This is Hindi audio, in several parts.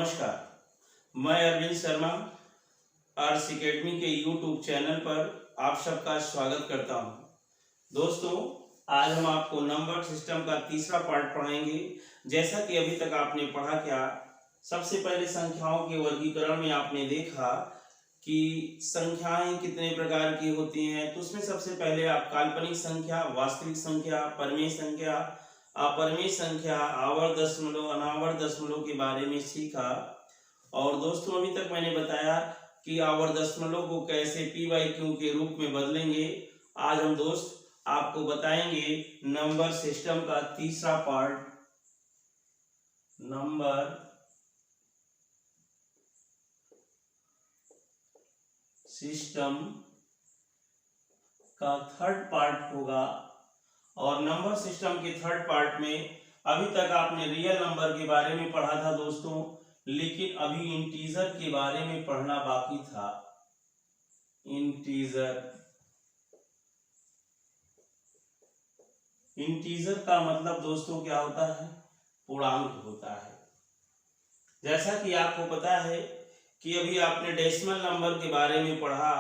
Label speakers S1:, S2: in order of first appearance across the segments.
S1: नमस्कार, मैं अरविंद शर्मा आर्ट्स एकेडमी के यूट्यूब चैनल पर आप सबका स्वागत करता हूं। दोस्तों, आज हम आपको नंबर सिस्टम का तीसरा पार्ट पढ़ाएंगे। जैसा कि अभी तक आपने पढ़ा क्या, सबसे पहले संख्याओं के वर्गीकरण में आपने देखा कि संख्याएं कितने प्रकार की होती हैं। तो उसमें सबसे पहले आप काल्पनिक संख्या, वास्तविक संख्या, परिमेय संख्या, अपरिमेय संख्या, आवर्त दशमलव, अनावर्त दशमलव के बारे में सीखा। और दोस्तों, अभी तक मैंने बताया कि आवर्त दशमलव को कैसे p/q के रूप में बदलेंगे। आज हम दोस्त आपको बताएंगे नंबर सिस्टम का तीसरा पार्ट, नंबर सिस्टम का थर्ड पार्ट होगा। और नंबर सिस्टम के थर्ड पार्ट में अभी तक आपने रियल नंबर के बारे में पढ़ा था दोस्तों, लेकिन अभी इंटीजर के बारे में पढ़ना बाकी था। इंटीजर का मतलब दोस्तों क्या होता है? पूर्णांक होता है। जैसा कि आपको पता है कि अभी आपने डेसिमल नंबर के बारे में पढ़ा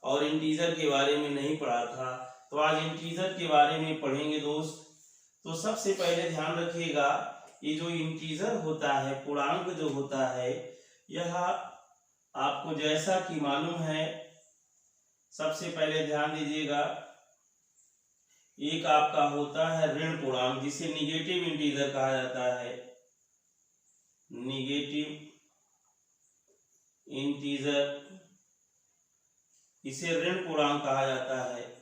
S1: और इंटीजर के बारे में नहीं पढ़ा था, तो आज इंटीजर के बारे में पढ़ेंगे दोस्त। तो सबसे पहले ध्यान रखिएगा, ये जो इंटीजर होता है, पूर्णांक जो होता है, यह आपको जैसा कि मालूम है, सबसे पहले ध्यान दीजिएगा, एक आपका होता है ऋण पूर्णांक, जिसे निगेटिव इंटीजर कहा जाता है। निगेटिव इंटीजर, इसे ऋण पूर्णांक कहा जाता है।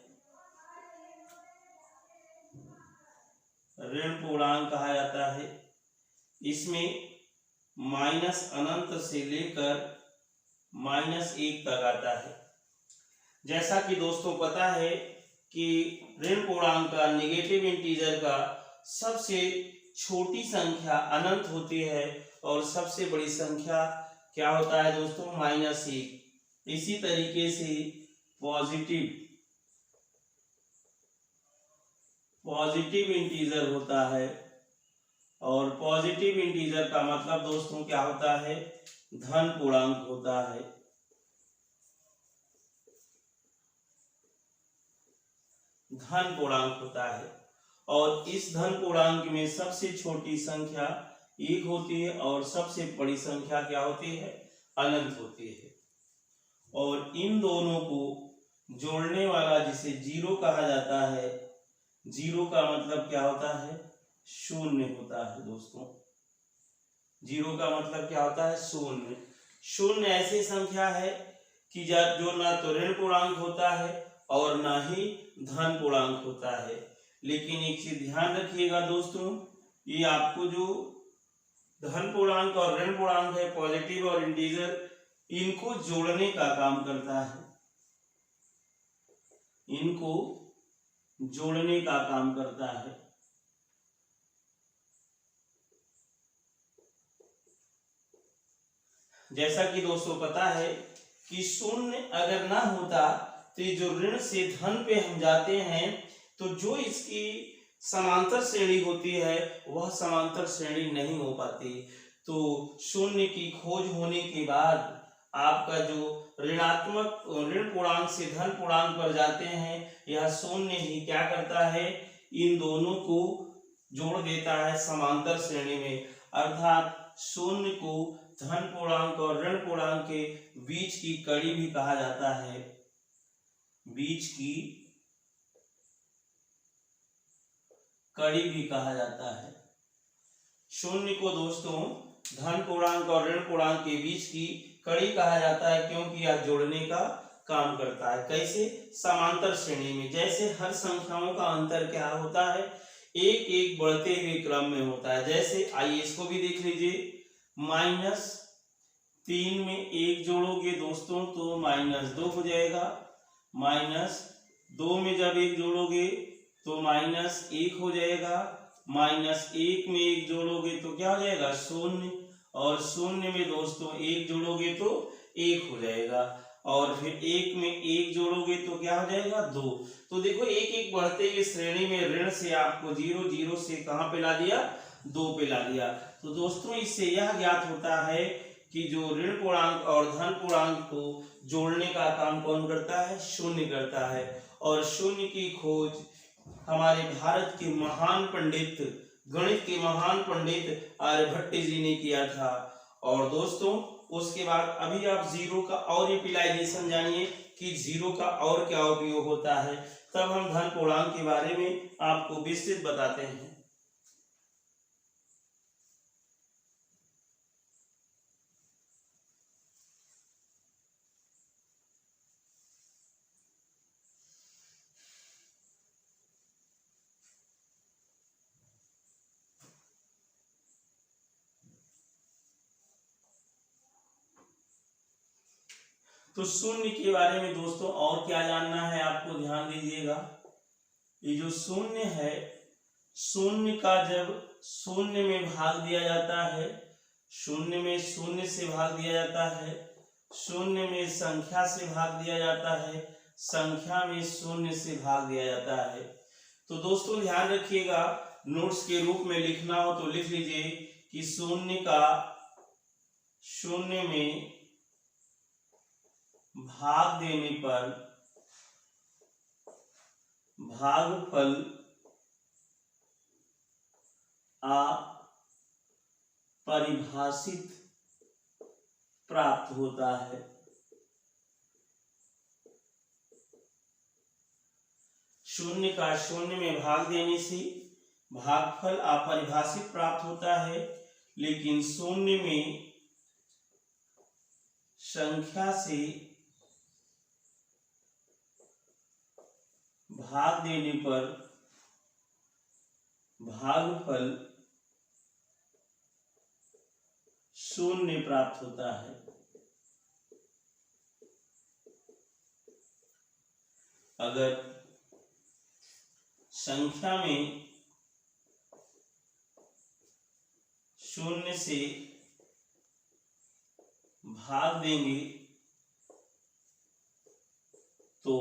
S1: ऋण पूर्णांक कहा जाता है। इसमें माइनस अनंत से लेकर -1 तक आता है। जैसा कि दोस्तों पता है कि ऋण पूर्णांक का, निगेटिव इंटीजर का सबसे छोटी संख्या अनंत होती है और सबसे बड़ी संख्या क्या होता है दोस्तों? -1। इसी तरीके से पॉजिटिव इंटीजर होता है। और पॉजिटिव इंटीजर का मतलब दोस्तों क्या होता है? धन पूर्णांक होता है। धन पूर्णांक होता है। और इस धन पूर्णांक में सबसे छोटी संख्या 1 होती है और सबसे बड़ी संख्या क्या होती है? अनंत होती है। और इन दोनों को जोड़ने वाला जिसे जीरो कहा जाता है, जीरो का मतलब क्या होता है? शून्य होता है दोस्तों। जीरो का मतलब क्या होता है? शून्य। शून्य ऐसी संख्या है कि जो ना तो ऋण पूर्णांक होता है और ना ही धन पूर्णांक होता है। लेकिन एक चीज ध्यान रखिएगा दोस्तों, ये आपको जो धन पूर्णांक और ऋण पूर्णांक है, पॉजिटिव और इंटीजर, इनको जोड़ने का काम करता है। इनको जोड़ने का काम करता है। जैसा कि दोस्तों पता है कि शून्य अगर ना होता तो ये जो ऋण से धन पे हम जाते हैं, तो जो इसकी समांतर श्रेणी होती है वह समांतर श्रेणी नहीं हो पाती। तो शून्य की खोज होने के बाद आपका जो ऋणात्मक ऋण पूर्णांक से धन पूर्णांक पर जाते हैं, यह शून्य ही क्या करता है? इन दोनों को जोड़ देता है समांतर श्रेणी में। अर्थात शून्य को धन पूर्णांक और ऋण पूर्णांक के बीच की कड़ी भी कहा जाता है। बीच की कड़ी भी कहा जाता है। शून्य को दोस्तों धन पूर्णांक और ऋण पूर्णांक के बीच की कड़ी कहा जाता है, क्योंकि यह जोड़ने का काम करता है। कैसे? समांतर श्रेणी में। जैसे हर संख्याओं का अंतर क्या होता है? एक एक बढ़ते हुए क्रम में होता है। जैसे आइए इसको भी देख लीजिए, -3 में 1 जोड़ोगे दोस्तों तो -2 हो जाएगा। -2 में जब 1 जोड़ोगे तो -1 हो जाएगा। -1 में 1 जोड़ोगे तो क्या हो जाएगा? 0। और 0 में दोस्तों 1 जोड़ोगे तो 1 हो जाएगा। और फिर 1 में 1 जोड़ोगे तो क्या हो जाएगा? 2। तो देखो, एक एक बढ़ते हुए श्रेणी में ऋण से आपको 0 0 से कहां पे ला दिया? 2 पे ला दिया। तो दोस्तों इससे यह ज्ञात होता है कि जो ऋण पूर्णांक और धन पूर्णांक को जोड़ने का काम कौन करता है? शून्य करता है। और शून्य की खोज हमारे भारत के महान पंडित, गणित के महान पंडित आर्यभट्ट जी ने किया था। और दोस्तों उसके बाद अभी आप जीरो का और यूटिलाइजेशन जानिए कि जीरो का और क्या उपयोग होता है, तब हम धन पूर्णांक के बारे में आपको विस्तृत बताते हैं। तो शून्य के बारे में दोस्तों और क्या जानना है आपको, ध्यान दीजिएगा। ये जो शून्य है, शून्य का जब शून्य में भाग दिया जाता है, शून्य में शून्य से भाग दिया जाता है, शून्य में संख्या से भाग दिया जाता है, संख्या में शून्य से भाग दिया जाता है। तो दोस्तों ध्यान रखिएगा, नोट्स के रूप में लिखना हो तो लिख लीजिए कि शून्य का शून्य में भाग देने पर भागफल अपरिभाषित प्राप्त होता है। शून्य का शून्य में भाग देने से भागफल अपरिभाषित प्राप्त होता है, लेकिन शून्य में संख्या से भाग देने पर भागफल शून्य प्राप्त होता है। अगर संख्या में शून्य से भाग देंगे तो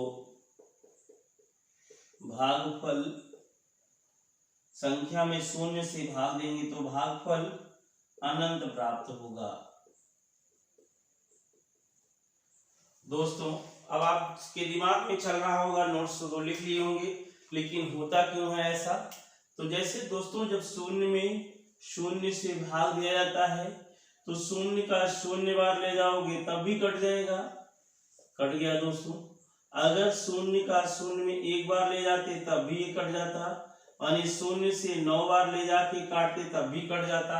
S1: भागफल, संख्या में शून्य से भाग देंगे तो भागफल अनंत प्राप्त होगा। दोस्तों अब आपके दिमाग में चल रहा होगा, नोट्स तो लिख लिए होंगे, लेकिन होता क्यों है ऐसा? तो जैसे दोस्तों जब शून्य में शून्य से भाग दिया जाता है तो शून्य का शून्य बार ले जाओगे तब भी कट जाएगा, कट गया दोस्तों। अगर शून्य का शून्य में एक बार ले जाते तब भी ये कट जाता, यानी शून्य से 9 बार ले जाके काटते तब भी कट जाता।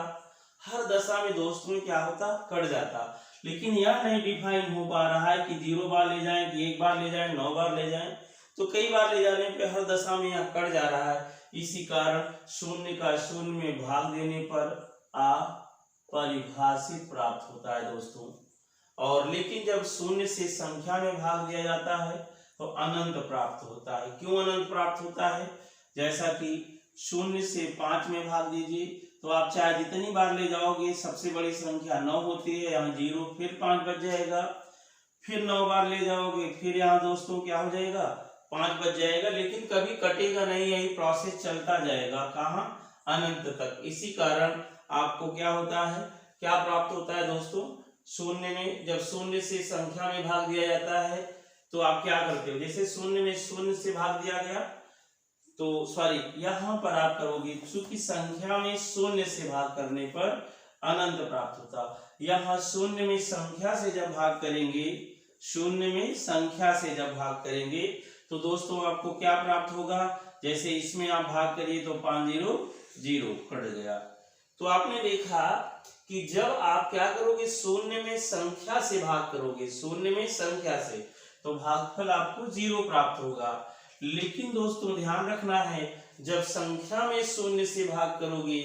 S1: हर दशा में दोस्तों क्या होता? कट जाता। लेकिन यह नहीं डिफाइन हो पा रहा है कि 0 बार ले जाएं कि 1 बार ले जाएं, 9 बार ले जाएं, तो कई बार ले जाने पे हर दशा में यह कट जा रहा है। इसी कारण शून्य का शून्य में भाग देने पर अपरिभाषित प्राप्त होता है दोस्तों। और लेकिन जब शून्य से संख्या में भाग दिया जाता है तो अनंत प्राप्त होता है। क्यों अनंत प्राप्त होता है? जैसा कि शून्य से 5 में भाग दीजिए तो आप चाहे जितनी बार ले जाओगे, सबसे बड़ी संख्या 9 होती है, यहाँ 0, फिर 5 बच जाएगा, फिर 9 बार ले जाओगे, फिर यहाँ दोस्तों क्या हो जाएगा? 5 बच जाएगा, लेकिन कभी कटेगा नहीं, यही प्रोसेस चलता जाएगा, कहाँ? अनंत तक। इसी कारण आपको क्या होता है, क्या प्राप्त होता है दोस्तों? शून्य में जब शून्य से संख्या में भाग दिया जाता है तो आप क्या करते हो? जैसे शून्य में शून्य से भाग दिया गया तो सॉरी यहाँ पर आप करोगे, क्योंकि संख्या में शून्य से भाग करने पर अनंत प्राप्त होता। यहाँ शून्य में संख्या से जब भाग करेंगे, शून्य में संख्या से जब भाग करेंगे तो दोस्तों आपको क्या प्राप्त होगा? जैसे इसमें आप भाग करिए तो 5 0 0 कट गया। तो आपने देखा कि जब आप क्या करोगे, शून्य में संख्या से भाग करोगे, शून्य में संख्या से, तो भागफल आपको 0 प्राप्त होगा। लेकिन दोस्तों ध्यान रखना है, जब संख्या में शून्य से भाग करोगे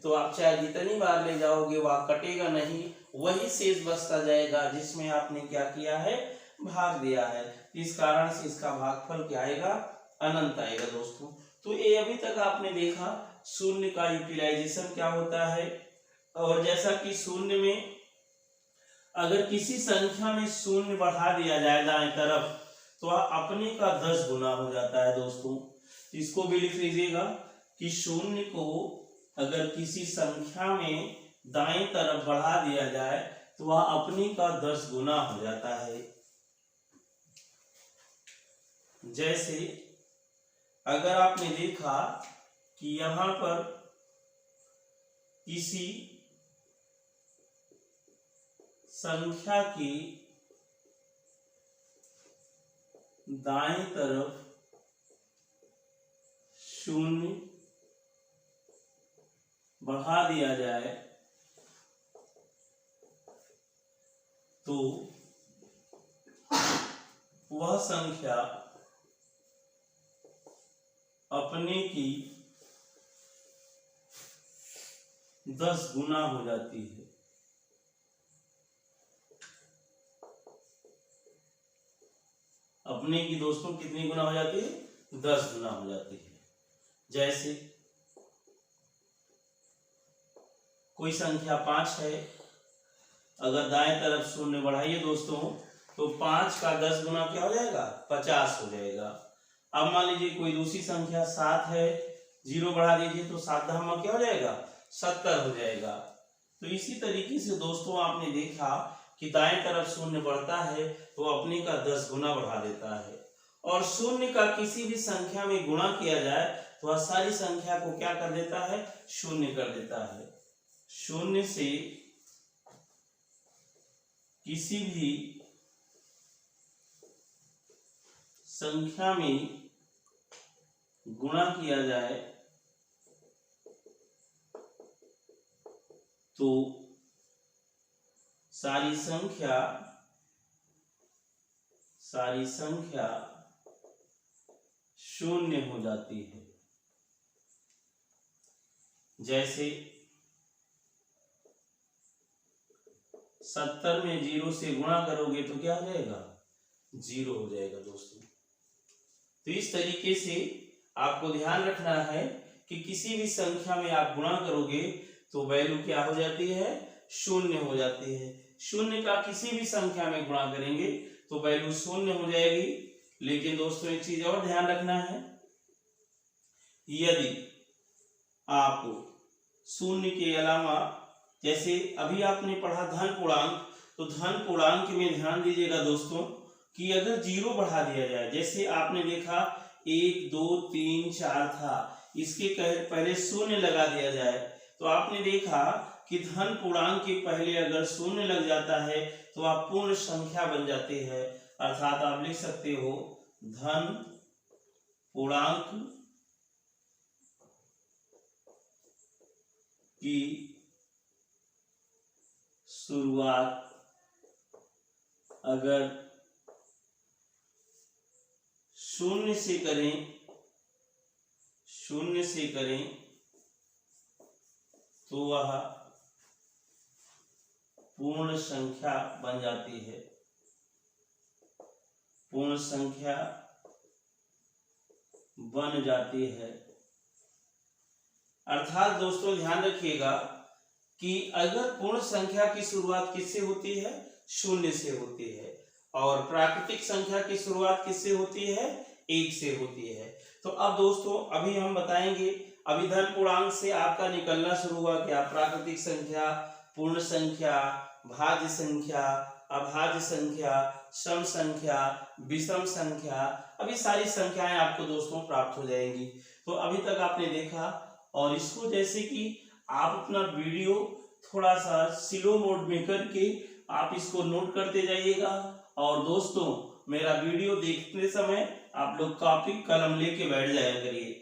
S1: तो आप चाहे जितनी बार ले जाओगे वह कटेगा नहीं, वही शेष बचता जाएगा जिसमें आपने क्या किया है? भाग दिया है। इस कारण से इसका भागफल क्या आएगा? अनंत आएगा दोस्तों। तो ये अभी तक आपने देखा शून्य का यूटिलाइजेशन क्या होता है। और जैसा कि शून्य में अगर किसी संख्या में शून्य बढ़ा दिया जाए दाएं तरफ तो अपने का 10 गुना हो जाता है दोस्तों। इसको भी लिख लीजिएगा कि शून्य को अगर किसी संख्या में दाएं तरफ बढ़ा दिया जाए तो वह अपने का 10 गुना हो जाता है। जैसे अगर आपने देखा कि यहां पर किसी संख्या की दाएं तरफ 0 बढ़ा दिया जाए तो वह संख्या अपने की 10 गुना हो जाती है। अपने की दोस्तों कितनी गुना हो जाती है? 10 गुना हो जाती है। जैसे कोई संख्या 5 है, अगर दाएं तरफ 0 बढ़ाइए दोस्तों तो 5 का 10 गुना क्या हो जाएगा? 50 हो जाएगा। अब मान लीजिए कोई दूसरी संख्या 7 है, 0 बढ़ा दीजिए तो 7 धामा क्या हो जाएगा? 70 हो जाएगा। तो इसी तरीके से दोस्तों आपने देखा कि दाएं तरफ 0 बढ़ता है तो अपने का 10 गुना बढ़ा देता है, और 0 का किसी भी संख्या में गुणा किया जाए तो वह सारी संख्या को क्या कर देता है? 0 कर देता है। 0 से किसी भी संख्या में गुणा किया जाए तो सारी संख्या 0 हो जाती है। जैसे 70 में 0 से गुणा करोगे तो क्या हो जाएगा? 0 हो जाएगा दोस्तों। तो इस तरीके से आपको ध्यान रखना है कि किसी भी संख्या में आप गुणा करोगे तो वैल्यू क्या हो जाती है? 0 हो जाती है। 0 का किसी भी संख्या में गुणा करेंगे तो वैल्यू 0 हो जाएगी। लेकिन दोस्तों एक चीज और ध्यान रखना है, यदि आप 0 के अलावा, जैसे अभी आपने पढ़ा धन पूर्णांक, तो धन पूर्णांक में ध्यान दीजिएगा दोस्तों कि अगर 0 बढ़ा दिया जाए, जैसे आपने देखा 1 2 3 4 था, इसके पहले 0 लगा दिया जाए तो आपने देखा कि धन पूर्णांक के पहले अगर 0 लग जाता है तो आप पूर्ण संख्या बन जाती है। अर्थात आप लिख सकते हो धन पूर्णांक की शुरुआत अगर 0 से करें तो वह पूर्ण संख्या बन जाती है। पूर्ण संख्या बन जाती है। अर्थात दोस्तों ध्यान रखिएगा कि अगर पूर्ण संख्या की शुरुआत किससे होती है? 0 से होती है, और प्राकृतिक संख्या की शुरुआत किससे होती है? 1 से होती है। तो अब दोस्तों अभी हम बताएंगे, अभी धन पूर्णांक से आपका निकलना शुरू हुआ क्या? प्राकृतिक संख्या, पूर्ण संख्या, भाज्य संख्या, अभाज्य संख्या, सम संख्या, विषम संख्या, अभी सारी संख्याएं आपको दोस्तों प्राप्त हो जाएंगी। तो अभी तक आपने देखा, और इसको जैसे कि आप अपना वीडियो थोड़ा सा स्लो मोड में करके आप इसको नोट करते जाइएगा, और दोस्तों मेरा वीडियो देखते समय आप लोग कॉपी कलम लेके बैठ जाया करिए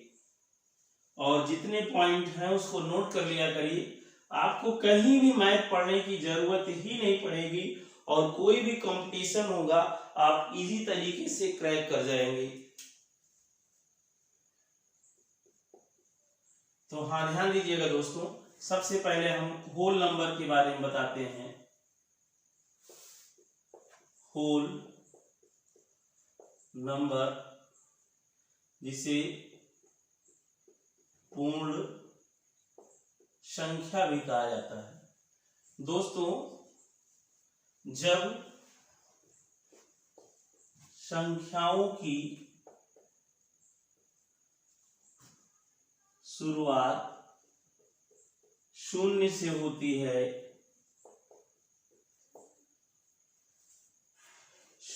S1: और जितने पॉइंट हैं उसको नोट कर लिया करिए। आपको कहीं भी मैथ पढ़ने की जरूरत ही नहीं पड़ेगी, और कोई भी कंपटीशन होगा आप इजी तरीके से क्रैक कर जाएंगे। तो हाँ, ध्यान दीजिएगा दोस्तों, सबसे पहले हम होल नंबर के बारे में बताते हैं। होल नंबर, जिसे पूर्ण संख्या भी कहा जाता है। दोस्तों जब संख्याओं की शुरुआत 0 से होती है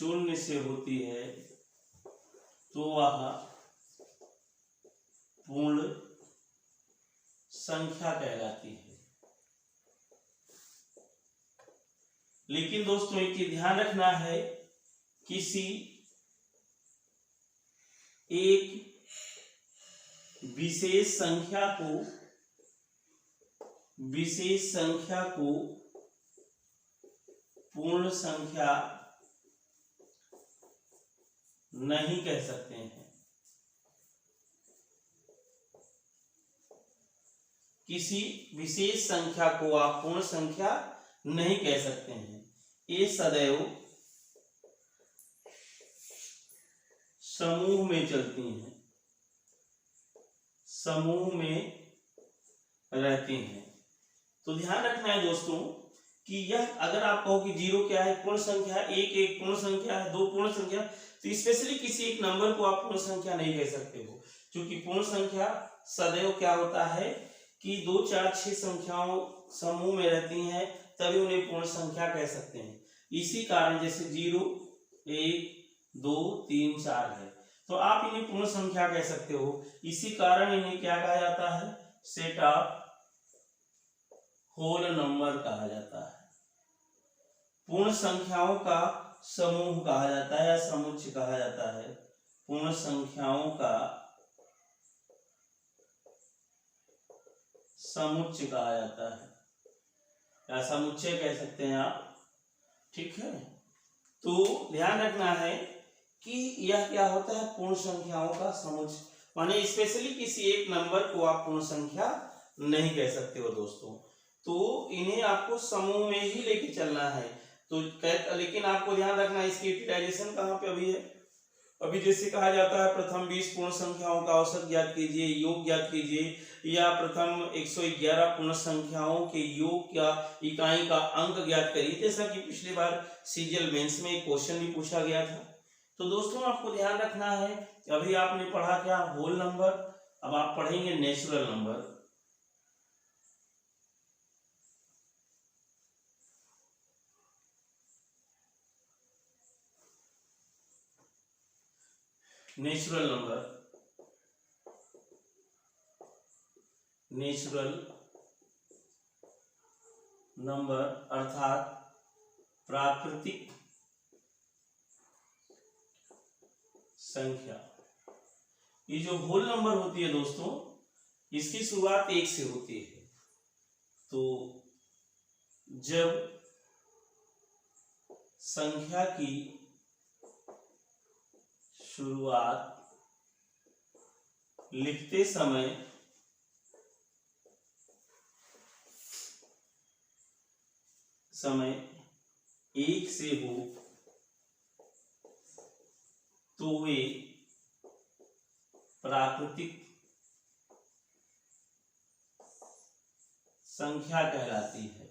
S1: शून्य से होती है तो वह पूर्ण संख्या कहलाती है। लेकिन दोस्तों एक चीज ध्यान रखना है, किसी एक विशेष संख्या को पूर्ण संख्या नहीं कह सकते हैं। किसी विशेष संख्या को आप पूर्ण संख्या नहीं कह सकते हैं। ये सदैव समूह में चलती हैं, समूह में रहती हैं। तो ध्यान रखना है दोस्तों कि यह अगर आप कहो कि 0 क्या है, पूर्ण संख्या, 1 एक पूर्ण संख्या है, 2 पूर्ण संख्या, तो स्पेशली किसी एक नंबर को आप पूर्ण संख्या नहीं कह सकते हो, क्योंकि पूर्ण संख्या सदैव क्या होता है कि 2 4 6 संख्याओं समूह में रहती हैं, तभी उन्हें पूर्ण संख्या कह सकते हैं। इसी कारण जैसे 0 1 2 3 4 है तो आप इन्हें पूर्ण संख्या कह सकते हो। इसी कारण इन्हें क्या कहा जाता है, सेट ऑफ होल नंबर कहा जाता है। पूर्ण संख्याओं का समूह कहा जाता है या समुच्चय कहा जाता है। पूर्ण संख्याओं का समुच्चय कहा जाता है या समुच्चय कह सकते हैं आप, ठीक है। तो ध्यान रखना है कि यह क्या होता है, पूर्ण संख्याओं का समुच्चय, माने स्पेशली किसी एक नंबर को आप पूर्ण संख्या नहीं कह सकते हो दोस्तों। तो इन्हें आपको समूह में ही लेके चलना है। तो लेकिन आपको ध्यान रखना है इसकी यूटिलाइजेशन कहाँ पे अभी है। अभी जैसे कहा जाता है प्रथम 20 पूर्ण संख्याओं का औसत ज्ञात कीजिए, योग ज्ञात कीजिए, या प्रथम 111 पूर्ण संख्याओं के योग या इकाई का अंक ज्ञात करिए, जैसा कि पिछली बार सीजीएल मेंस में एक क्वेश्चन भी पूछा गया था। तो दोस्तों आपको ध्यान रखना है, अभी आपने पढ़ा क्या, होल नंबर, अब आप पढ़ेंगे नेचुरल नंबर। नेचुरल नंबर अर्थात प्राकृतिक संख्या। ये जो होल नंबर होती है दोस्तों, इसकी शुरुआत 1 से होती है। तो जब संख्या की शुरुआत लिखते समय समय 1 से हो तो वे प्राकृतिक संख्या कहलाती है।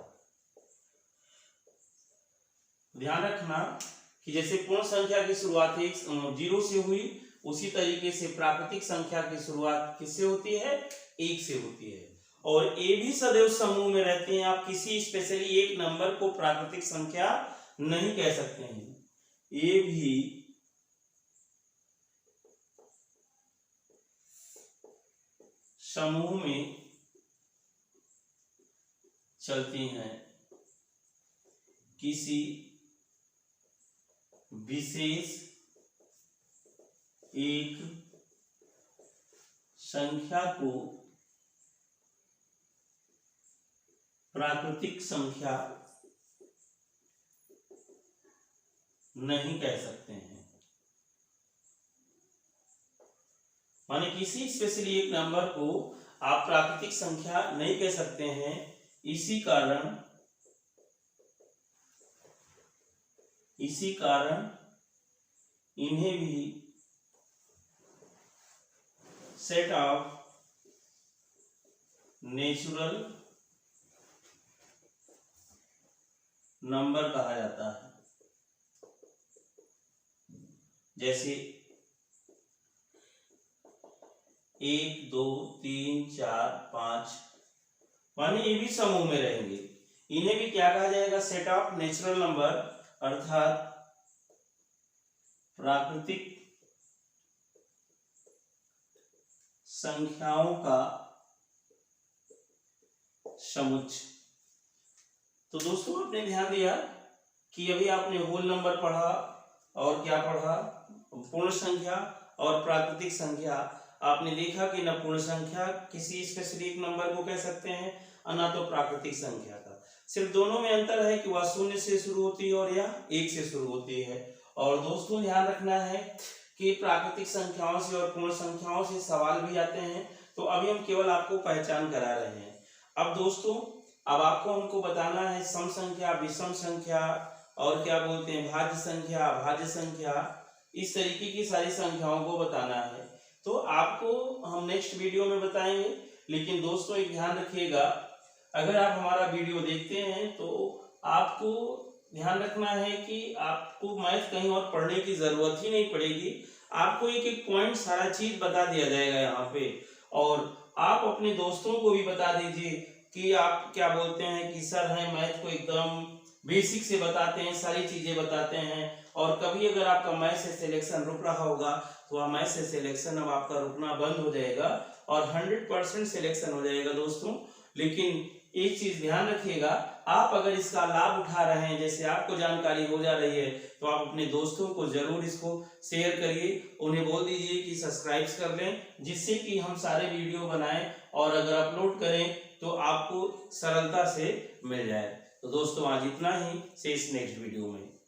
S1: ध्यान रखना कि जैसे पूर्ण संख्या की शुरुआत 0 से हुई, उसी तरीके से प्राकृतिक संख्या की शुरुआत किससे होती है, 1 से होती है। और ये भी सदैव समूह में रहते हैं। आप किसी स्पेशली एक नंबर को प्राकृतिक संख्या नहीं कह सकते हैं, ये भी समूह में चलती हैं। किसी विशेष एक संख्या को प्राकृतिक संख्या नहीं कह सकते हैं। माने किसी स्पेशली एक नंबर को आप प्राकृतिक संख्या नहीं कह सकते हैं। इसी कारण इन्हें भी सेट ऑफ नेचुरल नंबर कहा जाता है। जैसे 1 2 3 4 5, माने ये भी समूह में रहेंगे। इन्हें भी क्या कहा जाएगा, सेट ऑफ नेचुरल नंबर, अर्थात प्राकृतिक संख्याओं का समुच्चय। तो दोस्तों आपने ध्यान दिया कि अभी आपने होल नंबर पढ़ा और क्या पढ़ा, पूर्ण संख्या और प्राकृतिक संख्या। आपने देखा कि न पूर्ण संख्या किसी स्पेसिफिक नंबर को कह सकते हैं और न तो प्राकृतिक संख्या का, सिर्फ दोनों में अंतर है कि वह 0 से शुरू होती है और यह 1 से शुरू होती है। और दोस्तों ध्यान रखना है कि प्राकृतिक संख्याओं से और पूर्ण संख्याओं से सवाल भी आते हैं, तो अभी हम केवल आपको पहचान करा रहे हैं। अब दोस्तों अब आपको हमको बताना है सम संख्या, विषम संख्या और क्या बोलते हैं भाज्य संख्या, अभाज्य संख्या, इस तरीके की सारी संख्याओं को बताना है। तो आपको हम नेक्स्ट वीडियो में बताएंगे। लेकिन दोस्तों एक ध्यान रखिएगा, अगर आप हमारा वीडियो देखते हैं तो आपको ध्यान रखना है कि आपको मैथ कहीं और पढ़ने की जरूरत ही नहीं पड़ेगी। आपको एक एक पॉइंट सारा चीज बता दिया जाएगा यहाँ पे, और आप अपने दोस्तों को भी बता दीजिए कि आप क्या बोलते हैं कि सर हैं मैथ को एकदम बेसिक से बताते हैं, सारी चीजें बताते हैं। और कभी अगर आपका मैथ से सिलेक्शन रुक रहा होगा तो वह मैथ से सिलेक्शन अब आपका रुकना बंद हो जाएगा और 100% सिलेक्शन हो जाएगा दोस्तों। लेकिन एक चीज ध्यान रखिएगा, आप अगर इसका लाभ उठा रहे हैं, जैसे आपको जानकारी हो जा रही है, तो आप अपने दोस्तों को जरूर इसको शेयर करिए, उन्हें बोल दीजिए कि सब्सक्राइब कर लें, जिससे कि हम सारे वीडियो बनाएं और अगर अपलोड करें तो आपको सरलता से मिल जाए। तो दोस्तों आज इतना ही, से इस नेक्स्ट वीडियो में।